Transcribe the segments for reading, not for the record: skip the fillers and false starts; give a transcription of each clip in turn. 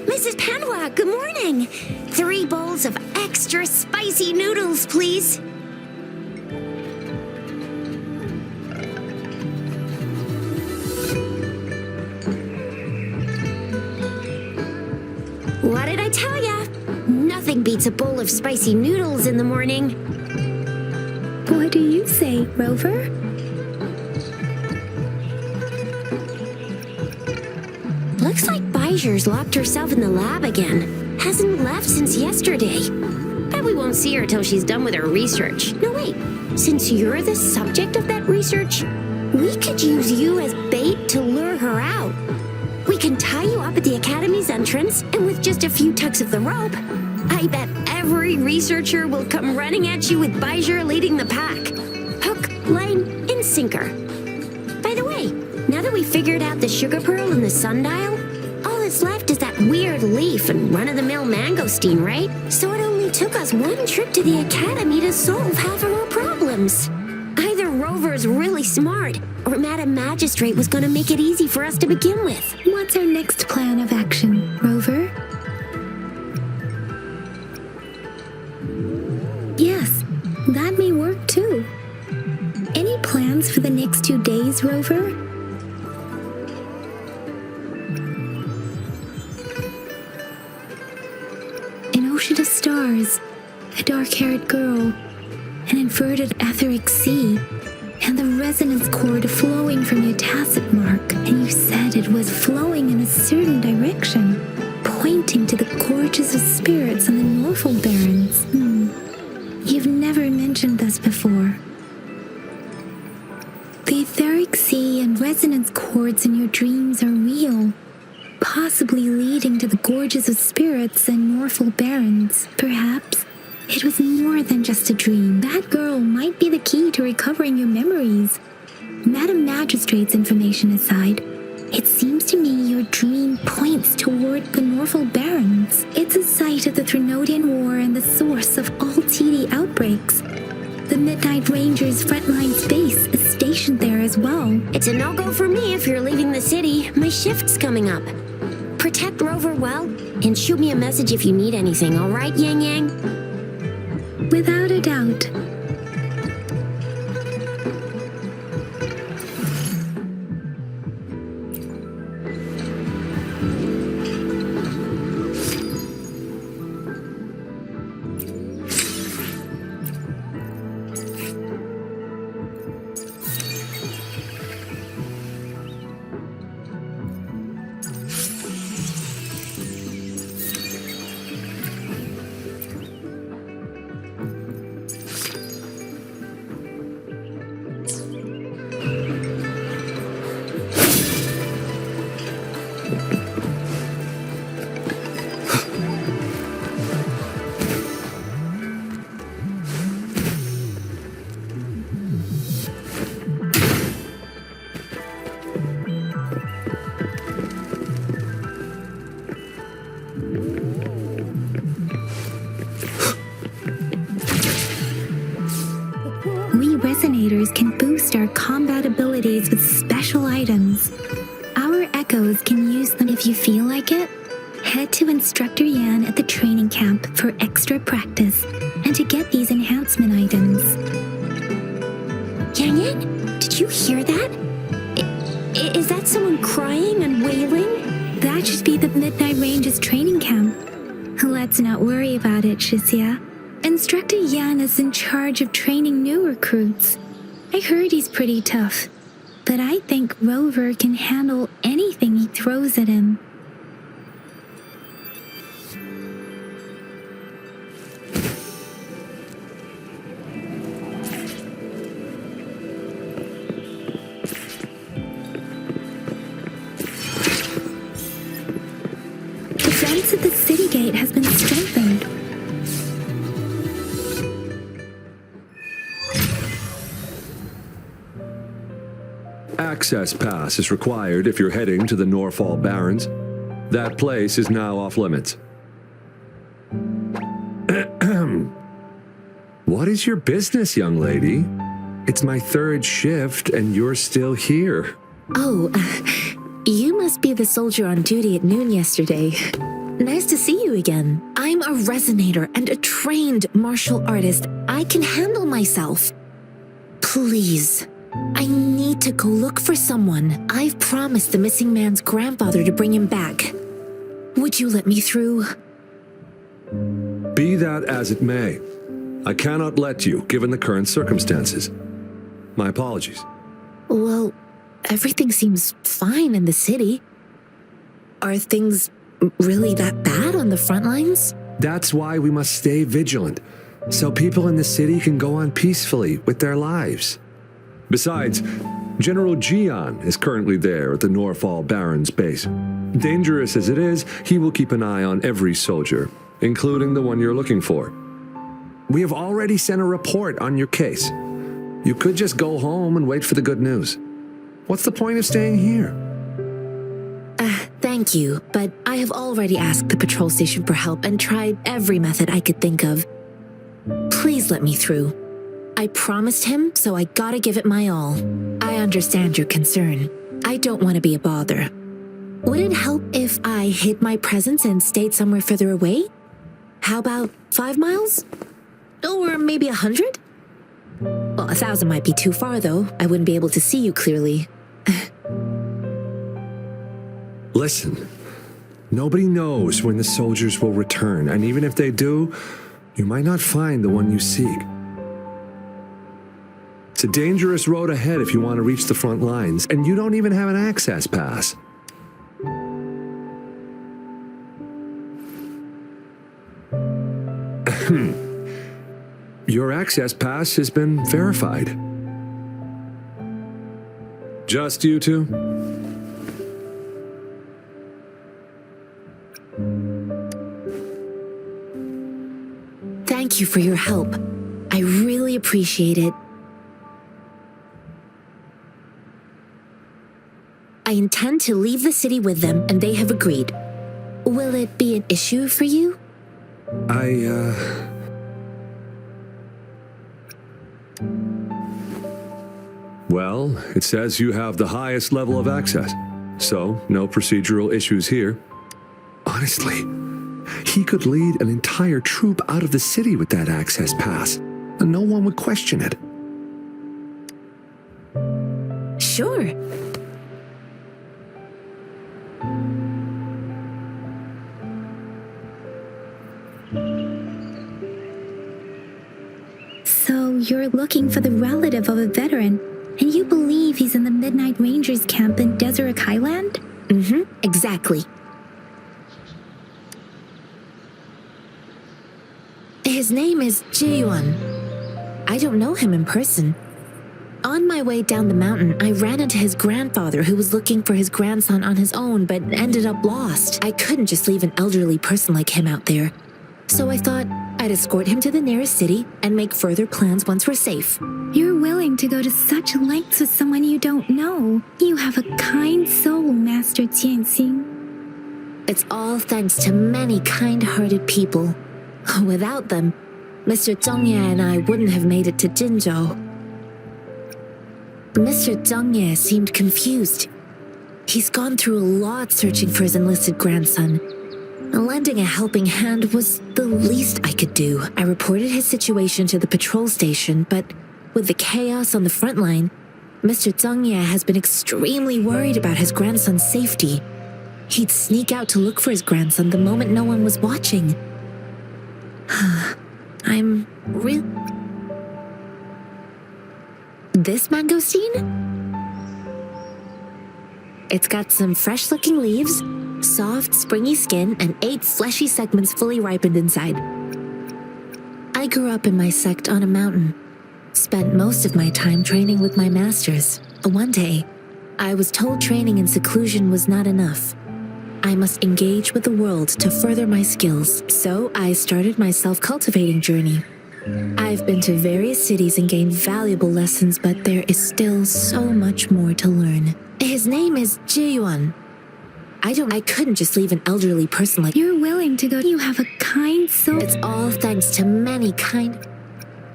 Mrs. Panwa, good morning. 3 bowls of extra spicy noodles, please. What did I tell ya? Nothing beats a bowl of spicy noodles in the morning. What do you say, Rover? Looks like Bijur's locked herself in the lab again. Hasn't left since yesterday. Bet we won't see her till she's done with her research. No, wait. Since you're the subject of that research, we could use you as bait to lure her out. We can tie you up at the Academy's entrance, and with just a few tugs of the rope, I bet every researcher will come running at you with Bijur leading the pack. Hook, line, and sinker. By the way, now that we figured out the sugar pearl and the sundial, all that's left is that weird leaf and run-of-the-mill mangosteen, right? So it only took us 1 trip to the Academy to solve half of our problems. Either Rover's really smart, or Madam Magistrate was gonna make it easy for us to begin with. What's our next plan of action, Rover? Yes, that may work too. Any plans for the next 2 days, Rover? An ocean of stars, a dark-haired girl, an inverted etheric sea, and the resonance cord flowing from your tacit mark. And you said it was flowing in a certain direction, pointing to the gorges of spirits on the Norfolk Barrens. You've never mentioned this before. The etheric sea and resonance cords in your dreams are real, possibly leading to the gorges of spirits and Norfolk Barrens. Perhaps it was more than just a dream. That girl might be the key to recovering your memories. Madam Magistrate's information aside, it seems to me your dream points toward the Norfolk Barrens. It's a site of the Threnodian War and the source of all TD outbreaks. The Midnight Rangers' frontline base is stationed there as well. It's a no-go for me if you're leaving the city. My shift's coming up. Protect Rover well, and shoot me a message if you need anything, all right, Yang Yang? Without a doubt. Resonators can boost our combat abilities with special items. Our echoes can use them if you feel like it. Head to Instructor Yan at the training camp for extra practice and to get these enhancement items. Yang Yang, did you hear that? Is that someone crying and wailing? That should be the Midnight Ranges training camp. Let's not worry about it, Shisia. Instructor Yan is in charge of training new recruits. I heard he's pretty tough, but I think Rover can handle anything he throws at him. The fence at the city gate has been strengthened. Access pass is required if you're heading to the Norfolk Barrens. That place is now off limits. What is your business, young lady? It's my 3rd shift and you're still here. Oh, you must be the soldier on duty at noon yesterday. Nice to see you again. I'm a resonator and a trained martial artist. I can handle myself. Please, I need to go look for someone. I've promised the missing man's grandfather to bring him back. Would you let me through? Be that as it may, I cannot let you, given the current circumstances. My apologies. Well, everything seems fine in the city. Are things really that bad on the front lines? That's why we must stay vigilant, so people in the city can go on peacefully with their lives. Besides, General Gian is currently there at the Norfall Barons base. Dangerous as it is, he will keep an eye on every soldier, including the one you're looking for. We have already sent a report on your case. You could just go home and wait for the good news. What's the point of staying here? Thank you, but I have already asked the patrol station for help and tried every method I could think of. Please let me through. I promised him, so I gotta give it my all. I understand your concern. I don't want to be a bother. Would it help if I hid my presence and stayed somewhere further away? How about 5 miles? Or maybe 100? Well, 1,000 might be too far, though. I wouldn't be able to see you clearly. Listen, nobody knows when the soldiers will return, and even if they do, you might not find the one you seek. It's a dangerous road ahead if you want to reach the front lines, and you don't even have an access pass. Your access pass has been verified. Just you two? Thank you for your help. I really appreciate it. I intend to leave the city with them, and they have agreed. Will it be an issue for you? Well, it says you have the highest level of access, so no procedural issues here. Honestly, he could lead an entire troop out of the city with that access pass, and no one would question it. Sure. So you're looking for the relative of a veteran, and you believe he's in the Midnight Rangers camp in Deseret Highland? Exactly. His name is Ji-yuan. I don't know him in person. On my way down the mountain, I ran into his grandfather who was looking for his grandson on his own but ended up lost. I couldn't just leave an elderly person like him out there. So I thought I'd escort him to the nearest city and make further plans once we're safe. You're willing to go to such lengths with someone you don't know. You have a kind soul, Master Jianxing. It's all thanks to many kind-hearted people. Without them, Mr. Zhengye and I wouldn't have made it to Jinzhou. Mr. Zhengye seemed confused. He's gone through a lot searching for his enlisted grandson. Lending a helping hand was the least I could do. I reported his situation to the patrol station, but with the chaos on the front line, Mr. Zhengye has been extremely worried about his grandson's safety. He'd sneak out to look for his grandson the moment no one was watching. I'm real. This mangosteen? It's got some fresh-looking leaves, soft, springy skin, and 8 fleshy segments fully ripened inside. I grew up in my sect on a mountain. Spent most of my time training with my masters. One day, I was told training in seclusion was not enough. I must engage with the world to further my skills, so I started my self-cultivating journey. I've been to various cities and gained valuable lessons, but there is still so much more to learn. His name is Ji-yuan. I couldn't just leave an elderly person like... You're willing to go... You have a kind soul... It's all thanks to many kind...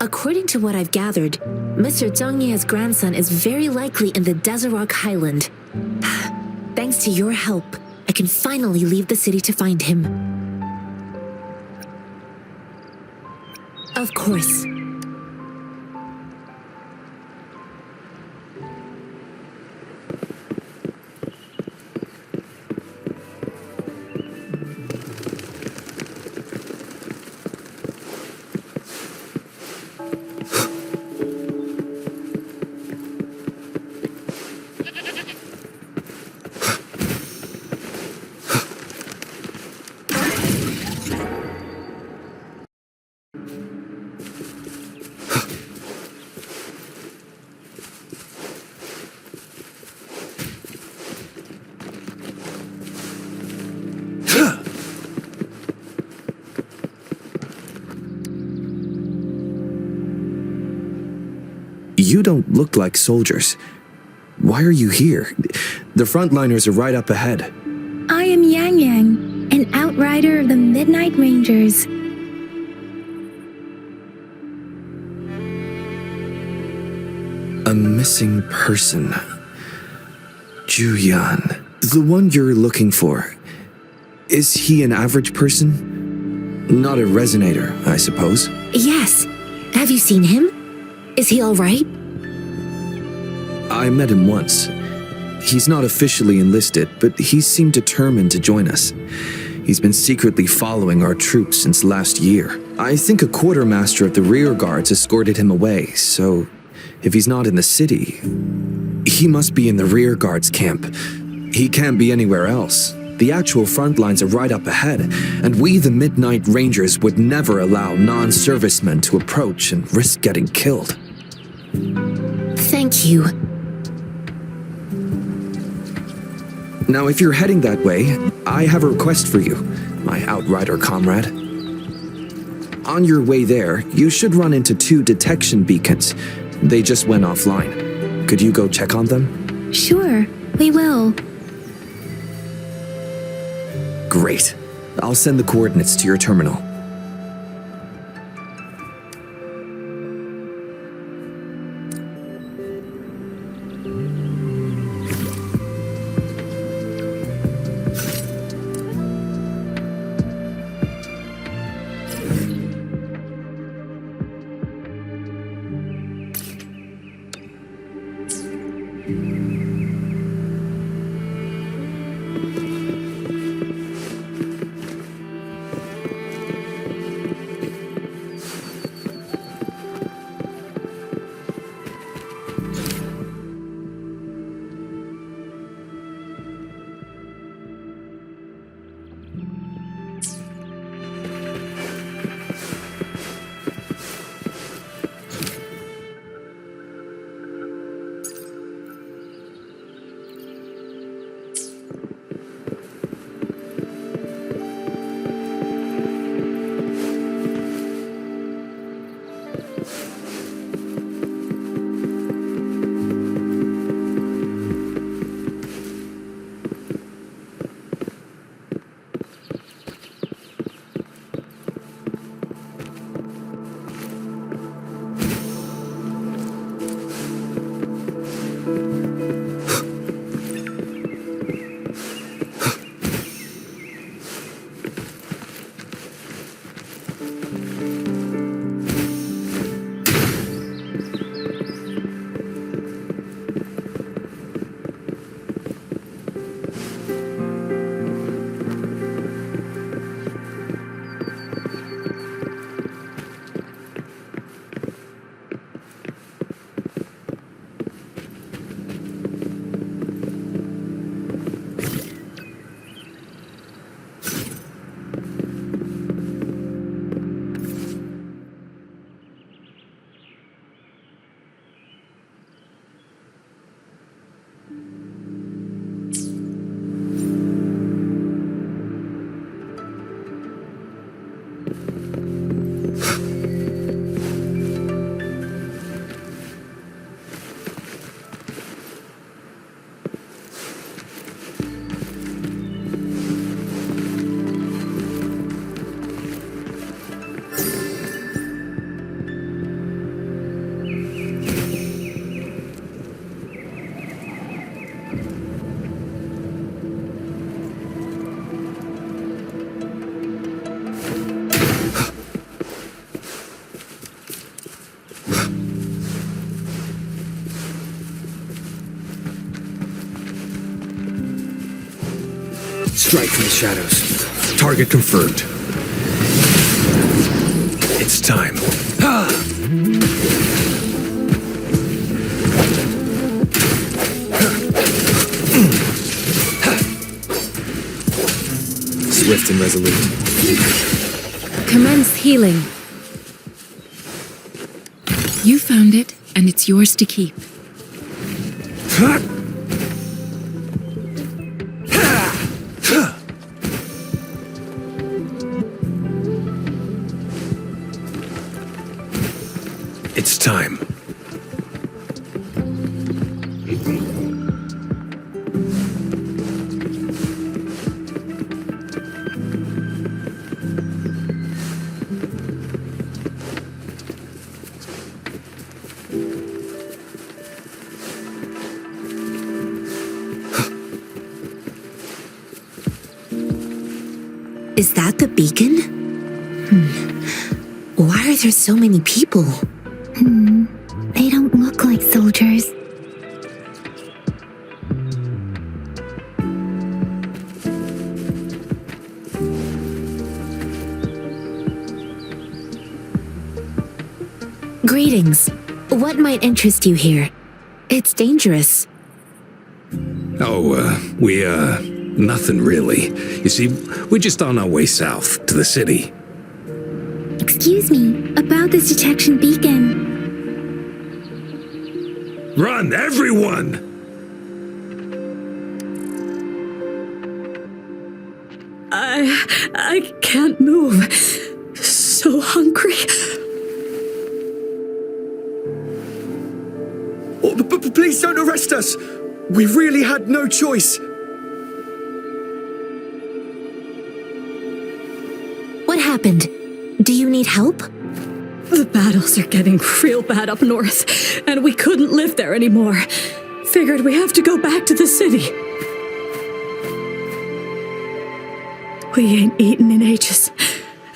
According to what I've gathered, Mr. Zhengye's grandson is very likely in the Deseret Highland. Thanks to your help, I can finally leave the city to find him. Of course. You don't look like soldiers. Why are you here? The frontliners are right up ahead. I am Yang Yang, an outrider of the Midnight Rangers. A missing person. Juyan. The one you're looking for. Is he an average person? Not a resonator, I suppose. Yes. Have you seen him? Is he all right? I met him once. He's not officially enlisted, but he seemed determined to join us. He's been secretly following our troops since last year. I think a quartermaster of the rear guards escorted him away, so if he's not in the city, he must be in the rear guards camp. He can't be anywhere else. The actual front lines are right up ahead, and we, the Midnight Rangers, would never allow non-servicemen to approach and risk getting killed. Thank you. Now, if you're heading that way, I have a request for you, my outrider comrade. On your way there, you should run into 2 detection beacons. They just went offline. Could you go check on them? Sure, we will. Great. I'll send the coordinates to your terminal. Strike from the shadows. Target confirmed. It's time. Swift and resolute. Commence healing. You found it, and it's yours to keep. It's time. Is that the beacon? Why are there so many people? They don't look like soldiers. Greetings. What might interest you here? It's dangerous. Nothing really. You see, we're just on our way south to the city. Excuse me, about this detection beacon. Run, everyone! I can't move. So hungry. Please don't arrest us! We really had no choice. What happened? Do you need help? The battles are getting real bad up north, and we couldn't live there anymore. Figured we have to go back to the city. We ain't eaten in ages,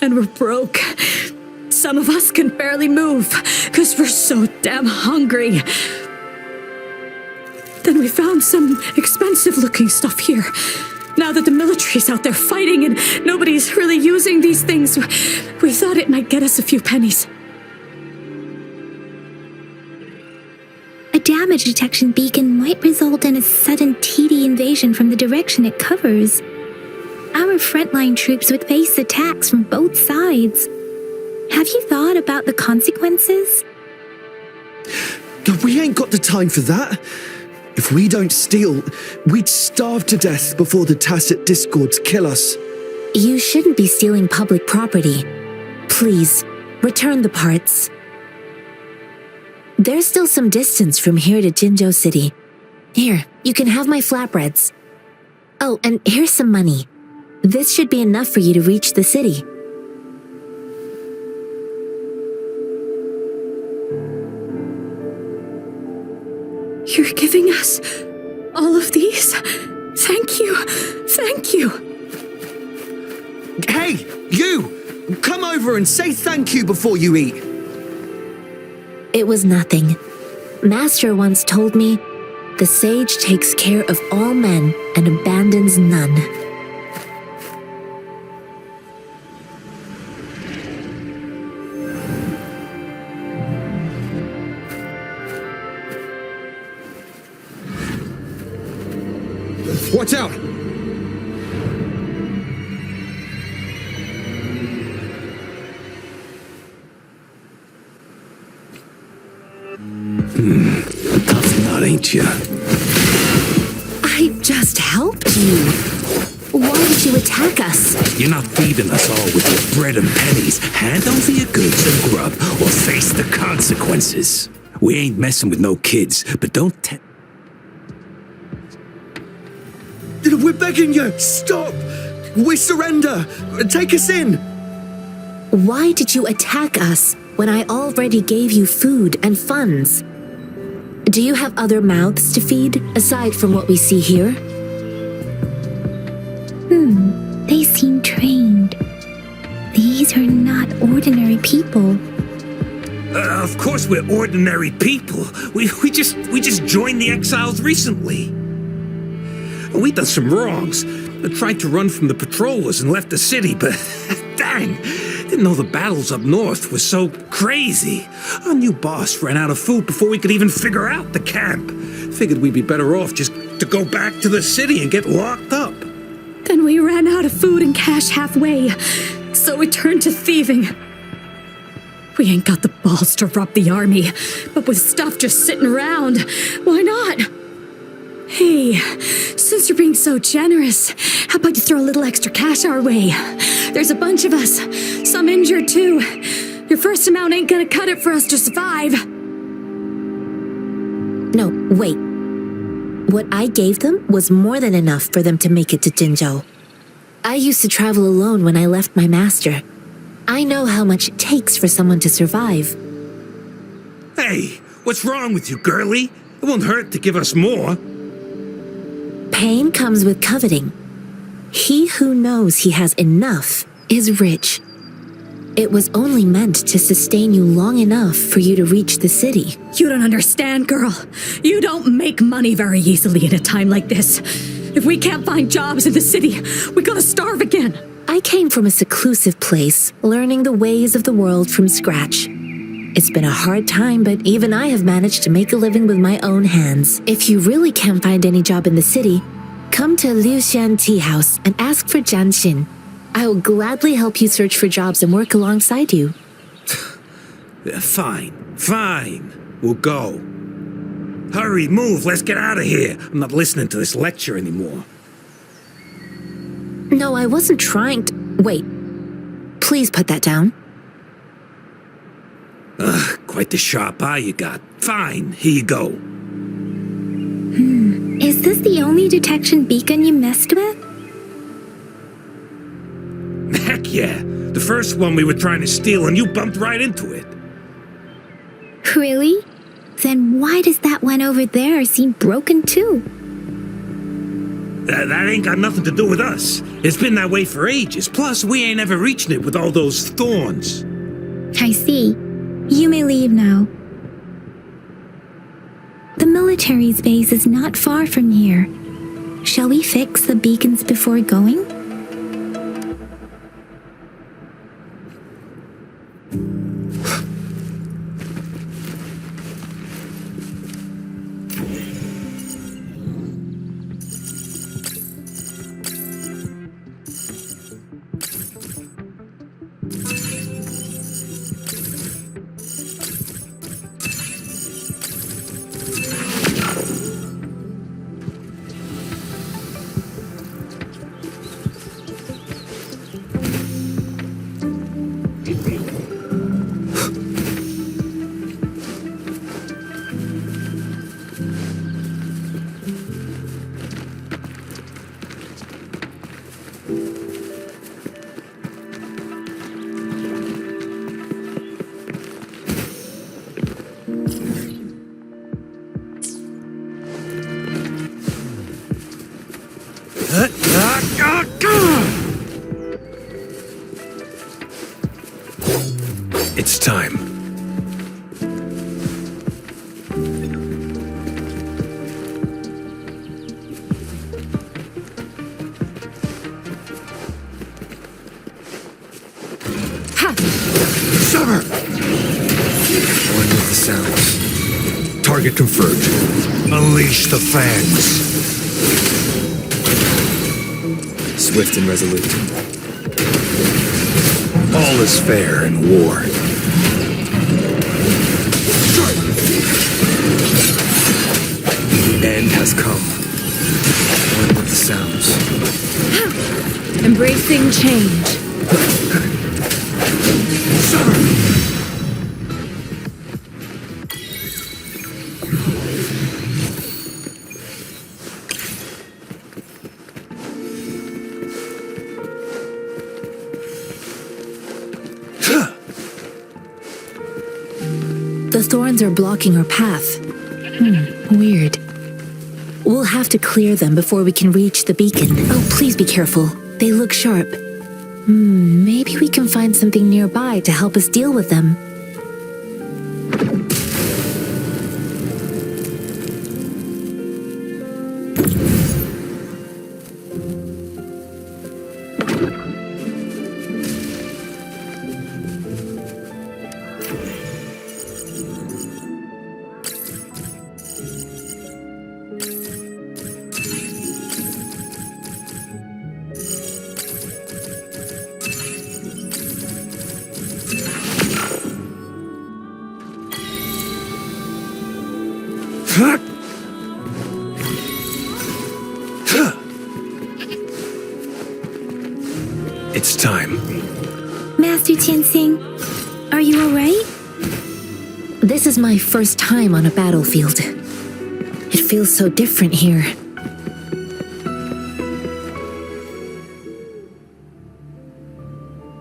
and we're broke. Some of us can barely move, because we're so damn hungry. Then we found some expensive-looking stuff here. Now that the military's out there fighting and nobody's really using these things, we thought it might get us a few pennies. A damage detection beacon might result in a sudden TD invasion from the direction it covers. Our frontline troops would face attacks from both sides. Have you thought about the consequences? We ain't got the time for that. If we don't steal, we'd starve to death before the tacit discords kill us. You shouldn't be stealing public property. Please, return the parts. There's still some distance from here to Jinzhou City. Here, you can have my flatbreads. Oh, and here's some money. This should be enough for you to reach the city. You're giving us all of these? Thank you. Thank you. Hey, you! Come over and say thank you before you eat. It was nothing. Master once told me, the sage takes care of all men and abandons none. Watch out! Tough nut, ain't ya? I just helped you. Why did you attack us? You're not feeding us all with your bread and pennies. Hand over your goods and grub, or face the consequences. We ain't messing with no kids, but don't We're begging you, stop! We surrender! Take us in! Why did you attack us when I already gave you food and funds? Do you have other mouths to feed, aside from what we see here? They seem trained. These are not ordinary people. Of course we're ordinary people. We just joined the exiles recently. We done some wrongs, I tried to run from the patrollers and left the city, but dang, didn't know the battles up north were so crazy. Our new boss ran out of food before we could even figure out the camp. Figured we'd be better off just to go back to the city and get locked up. Then we ran out of food and cash halfway, so we turned to thieving. We ain't got the balls to rob the army, but with stuff just sitting around, why not? Hey, since you're being so generous, how about you throw a little extra cash our way? There's a bunch of us, some injured too. Your first amount ain't gonna cut it for us to survive. No, wait. What I gave them was more than enough for them to make it to Jinzhou. I used to travel alone when I left my master. I know how much it takes for someone to survive. Hey, what's wrong with you, girlie? It won't hurt to give us more. Pain comes with coveting. He who knows he has enough is rich. It was only meant to sustain you long enough for you to reach the city. You don't understand, girl. You don't make money very easily in a time like this. If we can't find jobs in the city, we're gonna starve again. I came from a seclusive place, learning the ways of the world from scratch. It's been a hard time, but even I have managed to make a living with my own hands. If you really can't find any job in the city, come to Liu Xian Tea House and ask for Jian Xin. I will gladly help you search for jobs and work alongside you. Fine. We'll go. Hurry, move, let's get out of here. I'm not listening to this lecture anymore. No, I wasn't trying to... Wait. Please put that down. Quite the sharp eye you got. Fine, here you go. Is this the only detection beacon you messed with? Heck yeah. The first one we were trying to steal and you bumped right into it. Really? Then why does that one over there seem broken too? That ain't got nothing to do with us. It's been that way for ages. Plus, we ain't ever reaching it with all those thorns. I see. You may leave now. The military's base is not far from here. Shall we fix the beacons before going? It's time. Summer! One with the sounds. Target confirmed. Unleash the fangs. Swift and resolute. All is fair in war. The end has come. One with the sounds. Embracing change. The thorns are blocking our path. Weird. We'll have to clear them before we can reach the beacon. Oh, please be careful. They look sharp. Maybe we can find something nearby to help us deal with them. It's time. Master Tianxing, are you alright? This is my first time on a battlefield. It feels so different here.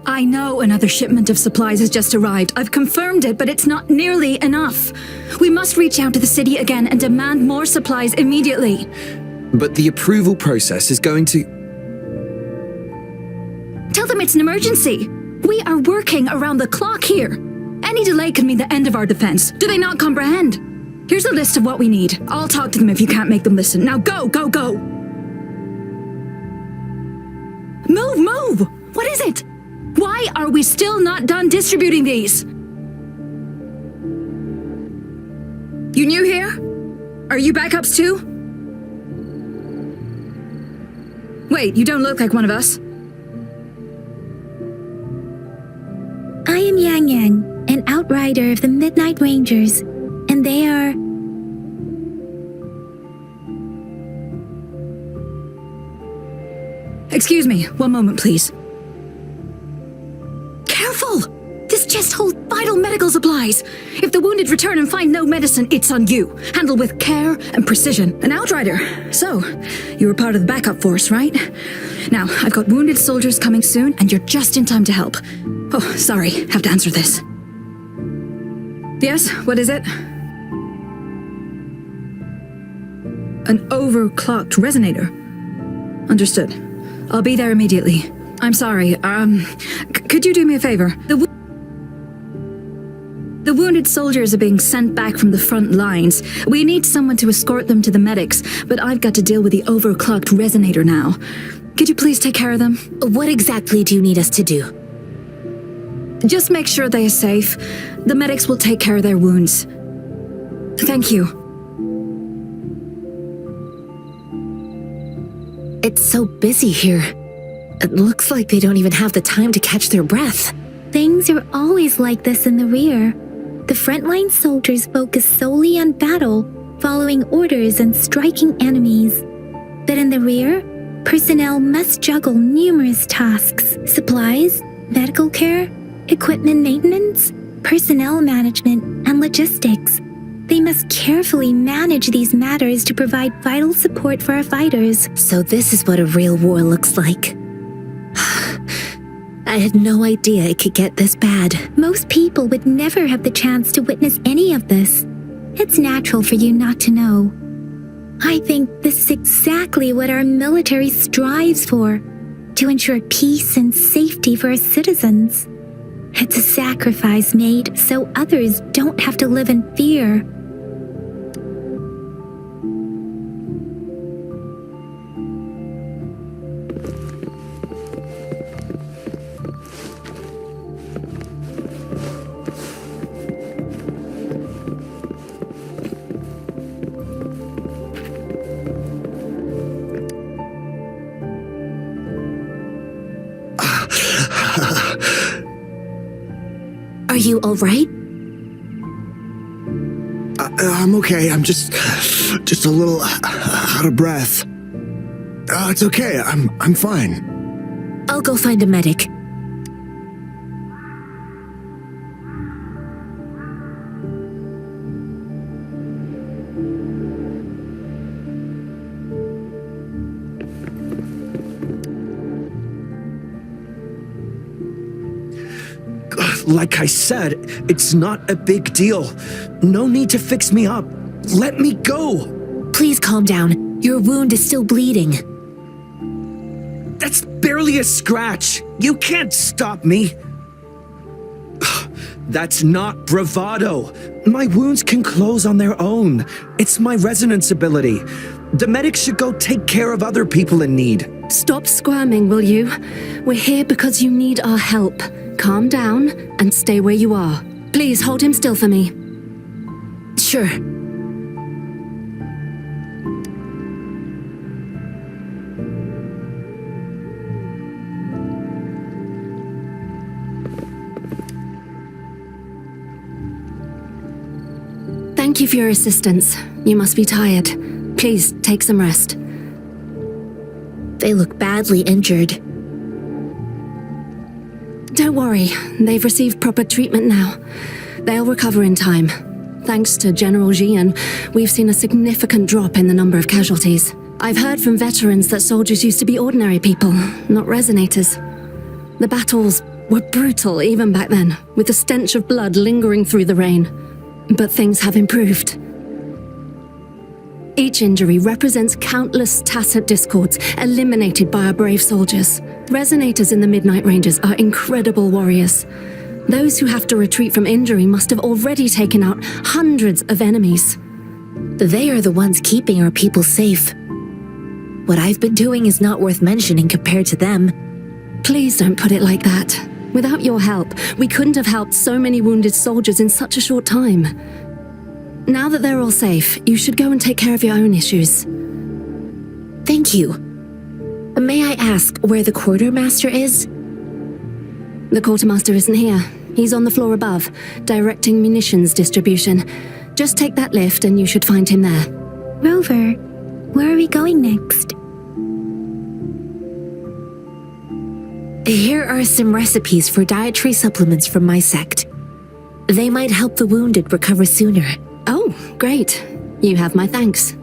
I know another shipment of supplies has just arrived. I've confirmed it, but it's not nearly enough. We must reach out to the city again and demand more supplies immediately. But the approval process is going to... Tell them it's an emergency. We are working around the clock here. Any delay could mean the end of our defense. Do they not comprehend? Here's a list of what we need. I'll talk to them if you can't make them listen. Now go, go, go! Move, move! What is it? Why are we still not done distributing these? You new here? Are you backups too? Wait, you don't look like one of us. I am Yang Yang, an outrider of the Midnight Rangers, and they are... Excuse me, one moment please. Careful! This chest holds vital medical supplies. If the wounded return and find no medicine, it's on you. Handle with care and precision. An outrider. So, you were part of the backup force, right? Now, I've got wounded soldiers coming soon, and you're just in time to help. Oh, sorry, have to answer this. Yes, what is it? An overclocked resonator. Understood. I'll be there immediately. I'm sorry, could you do me a favor? The wounded soldiers are being sent back from the front lines. We need someone to escort them to the medics, but I've got to deal with the overclocked resonator now. Could you please take care of them? What exactly do you need us to do? Just make sure they are safe. The medics will take care of their wounds. Thank you. It's so busy here. It looks like they don't even have the time to catch their breath. Things are always like this in the rear. The frontline soldiers focus solely on battle, following orders and striking enemies. But in the rear, personnel must juggle numerous tasks: supplies, medical care, equipment maintenance, personnel management, and logistics. They must carefully manage these matters to provide vital support for our fighters. So this is what a real war looks like. I had no idea it could get this bad. Most people would never have the chance to witness any of this. It's natural for you not to know. I think this is exactly what our military strives for, to ensure peace and safety for our citizens. It's a sacrifice made so others don't have to live in fear. Are you all right? I'm okay. I'm just a little out of breath. It's okay. I'm fine. I'll go find a medic. Like I said, it's not a big deal. No need to fix me up. Let me go. Please calm down. Your wound is still bleeding. That's barely a scratch. You can't stop me. That's not bravado. My wounds can close on their own. It's my resonance ability. The medics should go take care of other people in need. Stop squirming, will you? We're here because you need our help. Calm down and stay where you are. Please hold him still for me. Sure. Thank you for your assistance. You must be tired. Please take some rest. They look badly injured. Don't worry, they've received proper treatment now. They'll recover in time. Thanks to General Jian, we've seen a significant drop in the number of casualties. I've heard from veterans that soldiers used to be ordinary people, not resonators. The battles were brutal even back then, with the stench of blood lingering through the rain. But things have improved. Each injury represents countless tacit discords eliminated by our brave soldiers. Resonators in the Midnight Rangers are incredible warriors. Those who have to retreat from injury must have already taken out hundreds of enemies. They are the ones keeping our people safe. What I've been doing is not worth mentioning compared to them. Please don't put it like that. Without your help, we couldn't have helped so many wounded soldiers in such a short time. Now that they're all safe, you should go and take care of your own issues. Thank you. May I ask where the quartermaster is? The quartermaster isn't here. He's on the floor above, directing munitions distribution. Just take that lift and you should find him there. Rover, where are we going next? Here are some recipes for dietary supplements from my sect. They might help the wounded recover sooner. Oh, great. You have my thanks.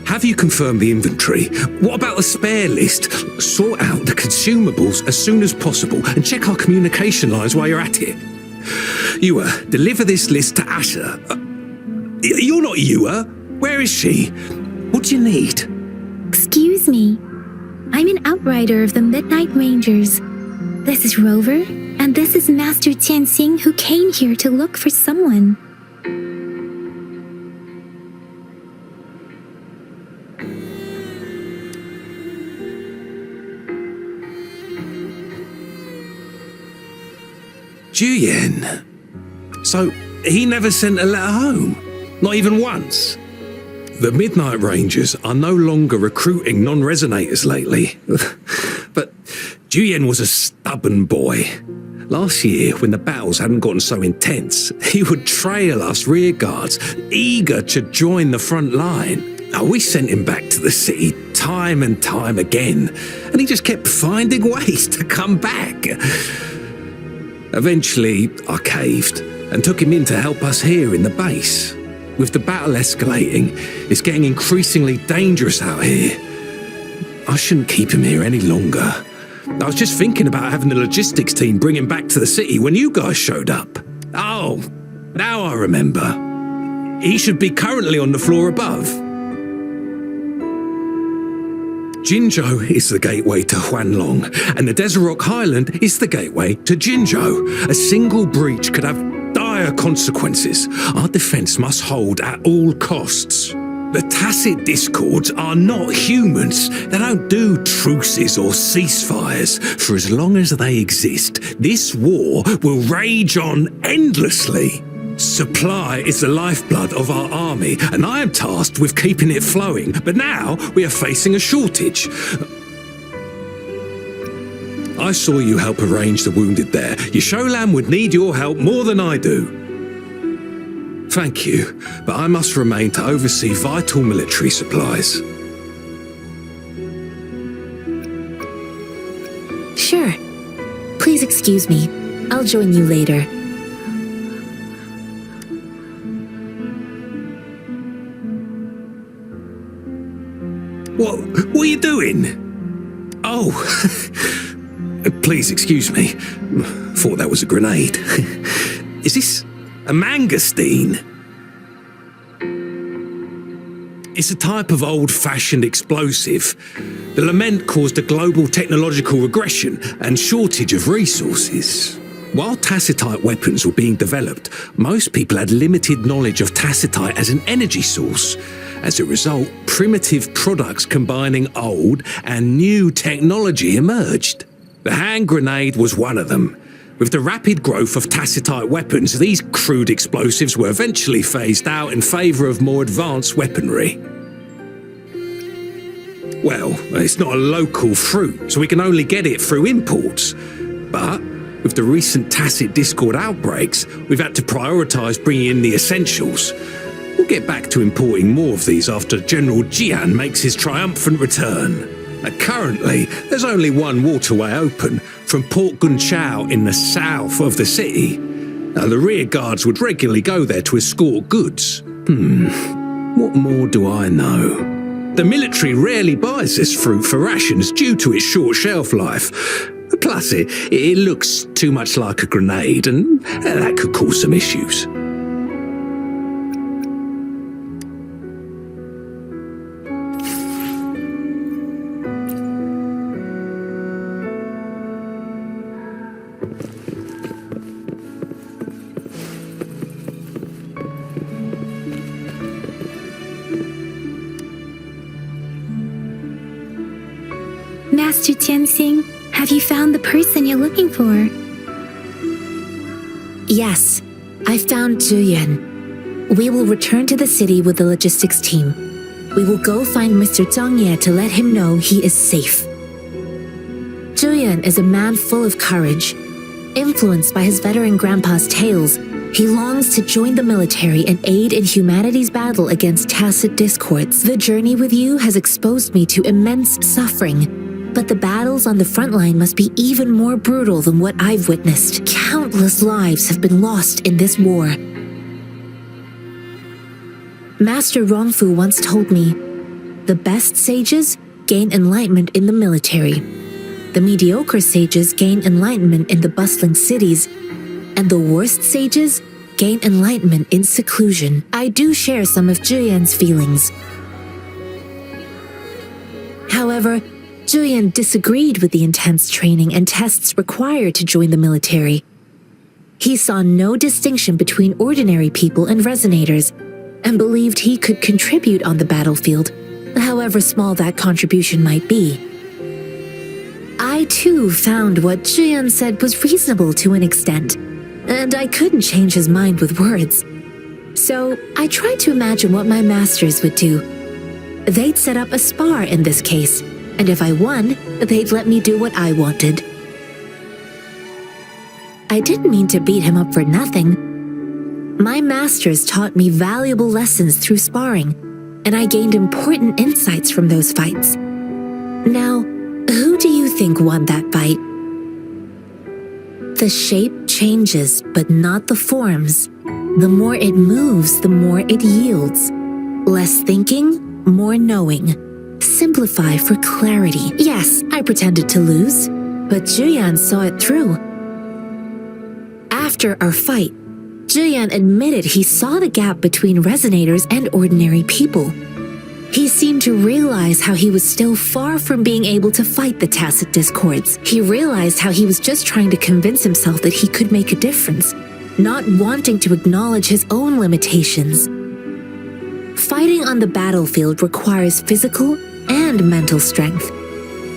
Have you confirmed the inventory? What about the spare list? Sort out the consumables as soon as possible and check our communication lines while you're at it. Ewa, deliver this list to ACER. You're not Ewa. Where is she? What do you need? Excuse me. I'm an outrider of the Midnight Rangers. This is Rover, and this is Master Tianxing, who came here to look for someone. Juyen. So, he never sent a letter home? Not even once? The Midnight Rangers are no longer recruiting non-resonators lately. But Juyen was a stubborn boy. Last year, when the battles hadn't gotten so intense, he would trail us rearguards, eager to join the front line. We sent him back to the city time and time again, and he just kept finding ways to come back. Eventually, I caved and took him in to help us here in the base. With the battle escalating, it's getting increasingly dangerous out here. I shouldn't keep him here any longer. I was just thinking about having the logistics team bring him back to the city when you guys showed up. Oh, now I remember. He should be currently on the floor above. Jinzhou is the gateway to Huanlong, and the Desert Rock Highland is the gateway to Jinzhou. A single breach could have dire consequences. Our defense must hold at all costs. The tacit discords are not humans. They don't do truces or ceasefires. For as long as they exist, this war will rage on endlessly. Supply is the lifeblood of our army, and I am tasked with keeping it flowing. But now we are facing a shortage. I saw you help arrange the wounded there. Yasholan would need your help more than I do. Thank you, but I must remain to oversee vital military supplies. Sure. Please excuse me. I'll join you later. What are you doing? Oh, please excuse me. Thought that was a grenade. Is this a mangosteen? It's a type of old-fashioned explosive. The lament caused a global technological regression and shortage of resources. While tacitite weapons were being developed, most people had limited knowledge of tacitite as an energy source. As a result, primitive products combining old and new technology emerged. The hand grenade was one of them. With the rapid growth of tacitite weapons, these crude explosives were eventually phased out in favour of more advanced weaponry. Well, it's not a local fruit, so we can only get it through imports. But with the recent tacit discord outbreaks, we've had to prioritise bringing in the essentials. We'll get back to importing more of these after General Jian makes his triumphant return. Currently, there's only one waterway open, from Port Gunchao in the south of the city. The rear guards would regularly go there to escort goods. What more do I know? The military rarely buys this fruit for rations due to its short shelf life. Plus, it looks too much like a grenade, and that could cause some issues. Master Tianxing, have you found the person you're looking for? Yes, I found Zhuyan. We will return to the city with the logistics team. We will go find Mr. Zhang Ye to let him know he is safe. Zhuyan is a man full of courage. Influenced by his veteran grandpa's tales, he longs to join the military and aid in humanity's battle against tacit discords. The journey with you has exposed me to immense suffering, but the battles on the front line must be even more brutal than what I've witnessed. Countless lives have been lost in this war. Master Rongfu once told me, the best sages gain enlightenment in the military. The mediocre sages gain enlightenment in the bustling cities, and the worst sages gain enlightenment in seclusion. I do share some of Zhuyan's feelings. However, Zhuyan disagreed with the intense training and tests required to join the military. He saw no distinction between ordinary people and resonators, and believed he could contribute on the battlefield, however small that contribution might be. I too found what Zhuyan said was reasonable to an extent, and I couldn't change his mind with words. So I tried to imagine what my masters would do. They'd set up a spar in this case, and if I won, they'd let me do what I wanted. I didn't mean to beat him up for nothing. My masters taught me valuable lessons through sparring, and I gained important insights from those fights. Now, who do you think won that fight? The shape changes, but not the forms. The more it moves, the more it yields. Less thinking, more knowing. Simplify for clarity. Yes, I pretended to lose, but Zhuyan saw it through. After our fight, Zhuyan admitted he saw the gap between resonators and ordinary people. He seemed to realize how he was still far from being able to fight the tacit discords. He realized how he was just trying to convince himself that he could make a difference, not wanting to acknowledge his own limitations. Fighting on the battlefield requires physical and mental strength,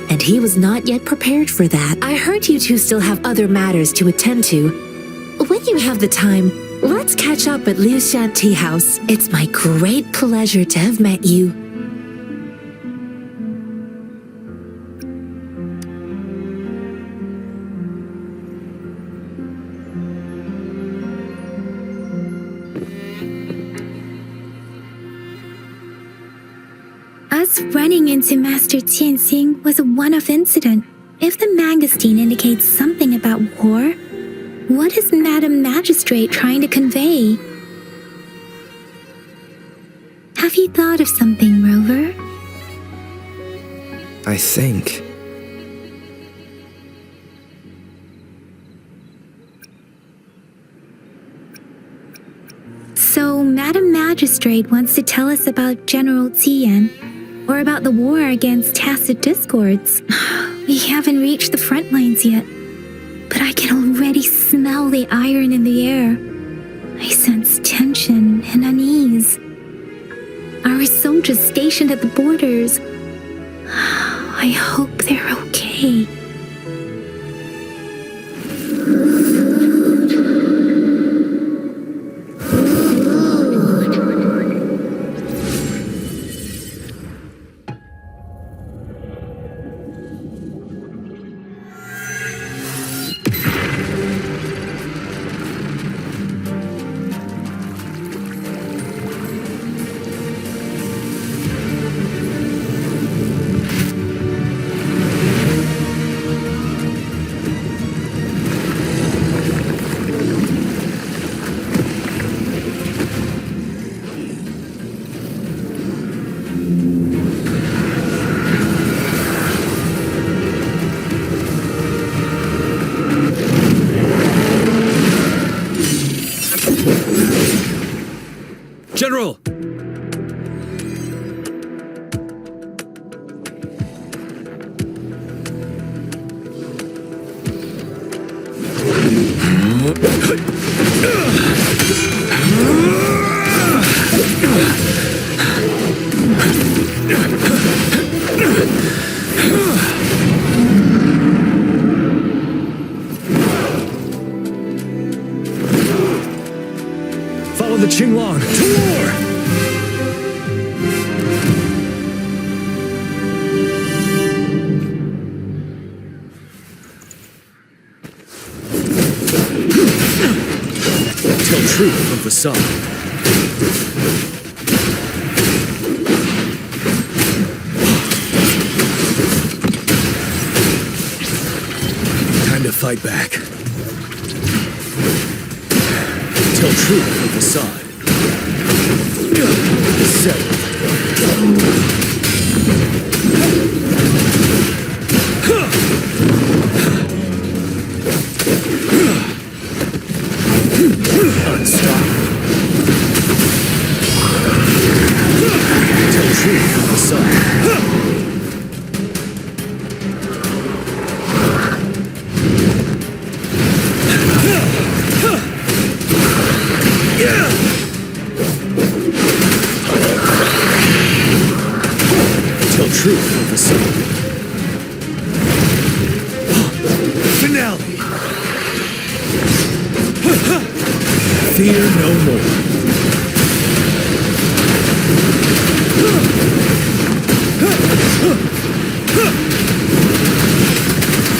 and he was not yet prepared for that. I heard you two still have other matters to attend to. When you have the time, let's catch up at Liu Shan Tea House. It's my great pleasure to have met you. Us running into Master Tianxing was a one-off incident. If the magazine indicates something about war, what is Madam Magistrate trying to convey? Have you thought of something, Rover? I think. So, Madam Magistrate wants to tell us about General Tian, or about the war against tacit discords. We haven't reached the front lines yet, but but I can already smell the iron in the air. I sense tension and unease. Our soldiers stationed at the borders. I hope they're okay. General! Follow the Qinglong to war! Tell truth of the sun. Time to fight back. Tell truth of the side. Settle. Unstoppable. Tell truth of the side. Tell truth of the sun. Finale. Fear no more.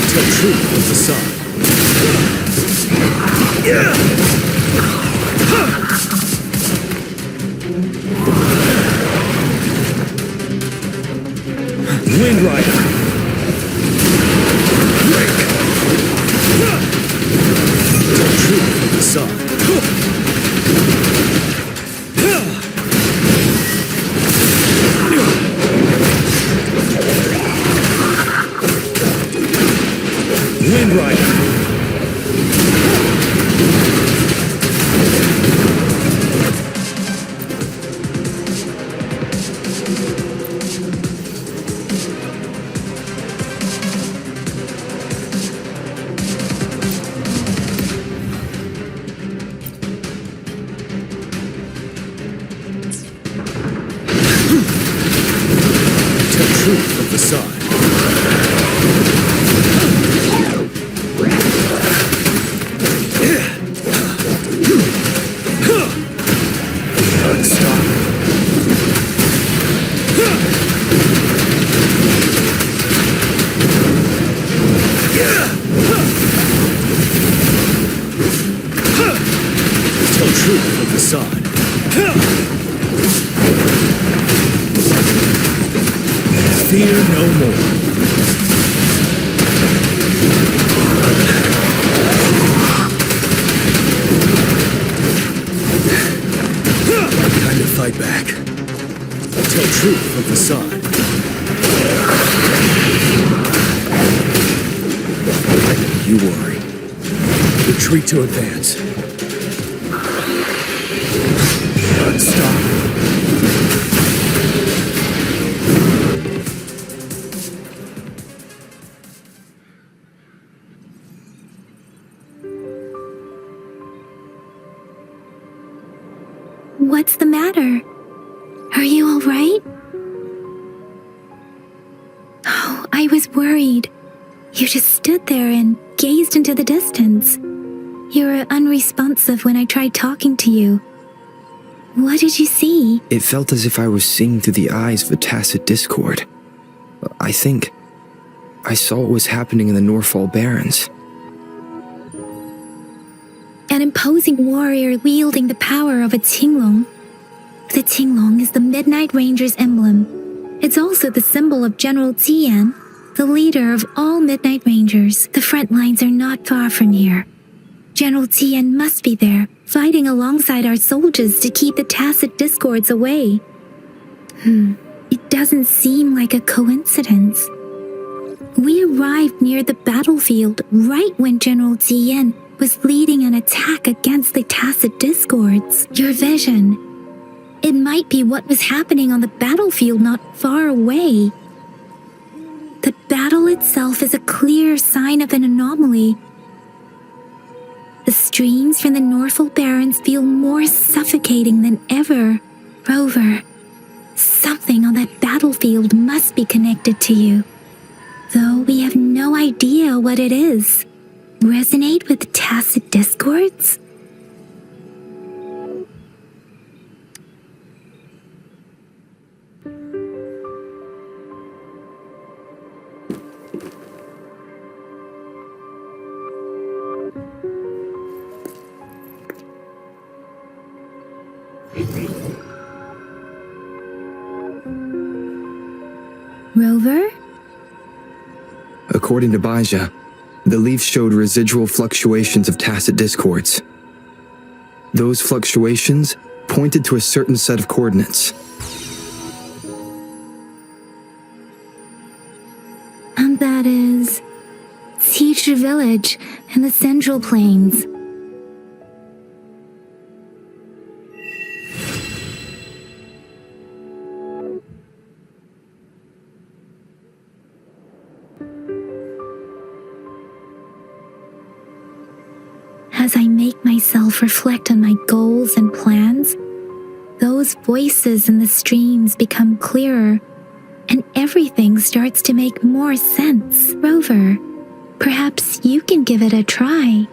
Tell truth of the sun. Wind Rider. Break. Tell truth of the sun. Wind Rider. Truth of the sun. Unstoppable. Tell truth of the sun. Fear no more. Time to fight back. Tell truth of the sun. You worry. Retreat to advance. Unstoppable. What's the matter? Are you all right? Oh, I was worried. You just stood there and gazed into the distance. You were unresponsive when I tried talking to you. What did you see? It felt as if I was seeing through the eyes of a tacit discord. I think I saw what was happening in the Norfall Barrens. An imposing warrior wielding the power of a Tinglong. The Tinglong is the Midnight Ranger's emblem. It's also the symbol of General Tian, the leader of all Midnight Rangers. The front lines are not far from here. General Tian must be there, fighting alongside our soldiers to keep the tacit discords away. It doesn't seem like a coincidence. We arrived near the battlefield right when General Tian was leading an attack against the tacit discords. Your vision. It might be what was happening on the battlefield not far away. The battle itself is a clear sign of an anomaly. The streams from the Norfall Barrens feel more suffocating than ever. Rover, something on that battlefield must be connected to you, though we have no idea what it is. Resonate with tacit discords? Rover? According to Baija, the leaf showed residual fluctuations of tacit discords. Those fluctuations pointed to a certain set of coordinates. And that is Teacher Village and the Central Plains. As I make myself reflect on my goals and plans, those voices in the streams become clearer, and everything starts to make more sense. Rover, perhaps you can give it a try.